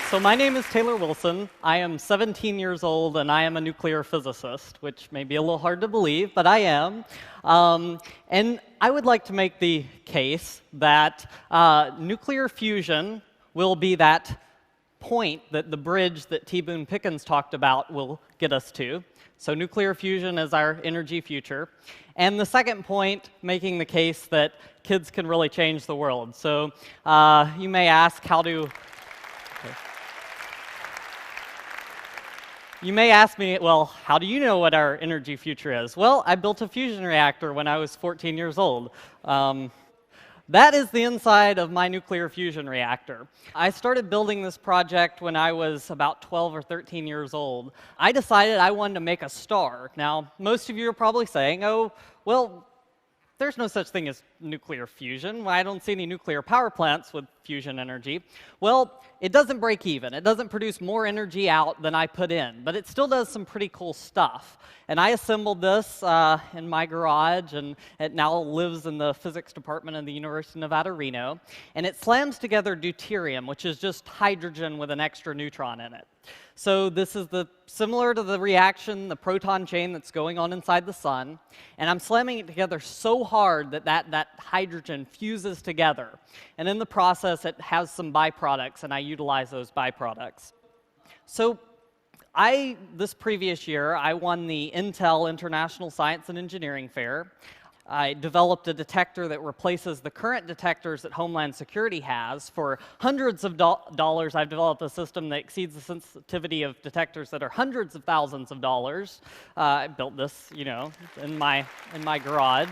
So my name is Taylor Wilson. I am 17 years old, and I am a nuclear physicist, which may be a little hard to believe, but I am. And I would like to make the case that nuclear fusion will be that point, that the bridge that T. Boone Pickens talked about will get us to. So nuclear fusion is our energy future. And the second point, making the case that kids can really change the world. So you may ask, how do... You may ask me, well, how do you know what our energy future is? Well, I built a fusion reactor when I was 14 years old. That is the inside of my nuclear fusion reactor. I started building this project when I was about 12 or 13 years old. I decided I wanted to make a star. Now, most of you are probably saying, oh, well, there's no such thing as nuclear fusion. I don't see any nuclear power plants with fusion energy. Well, it doesn't break even. It doesn't produce more energy out than I put in, but it still does some pretty cool stuff. And I assembled this in my garage, and it now lives in the physics department of the University of Nevada, Reno. And it slams together deuterium, which is just hydrogen with an extra neutron in it. So this is similar to the reaction, the proton chain that's going on inside the sun. And I'm slamming it together so hard that that hydrogen fuses together. And in the process, it has some byproducts, and I utilize those byproducts. So this previous year, I won the Intel International Science and Engineering Fair. I developed a detector that replaces the current detectors that Homeland Security has. For hundreds of dollars, I've developed a system that exceeds the sensitivity of detectors that are hundreds of thousands of dollars. I built this, in my garage.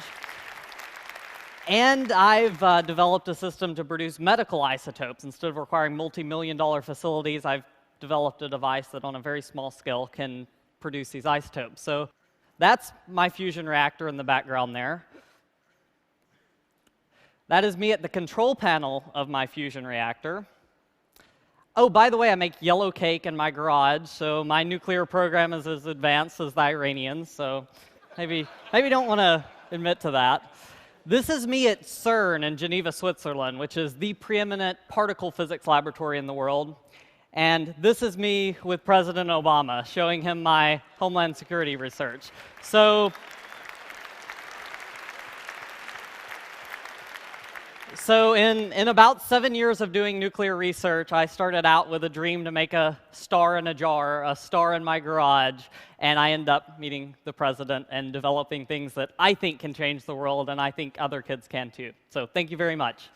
And I've developed a system to produce medical isotopes. Instead of requiring multi-million-dollar facilities, I've developed a device that on a very small scale can produce these isotopes. So that's my fusion reactor in the background there. That is me at the control panel of my fusion reactor. Oh, by the way, I make yellow cake in my garage, so my nuclear program is as advanced as the Iranians, so maybe don't want to admit to that. This is me at CERN in Geneva, Switzerland, which is the preeminent particle physics laboratory in the world. And this is me with President Obama, showing him my Homeland Security research. So in about 7 years of doing nuclear research, I started out with a dream to make a star in a jar, a star in my garage, and I end up meeting the president and developing things that I think can change the world, and I think other kids can too. So thank you very much.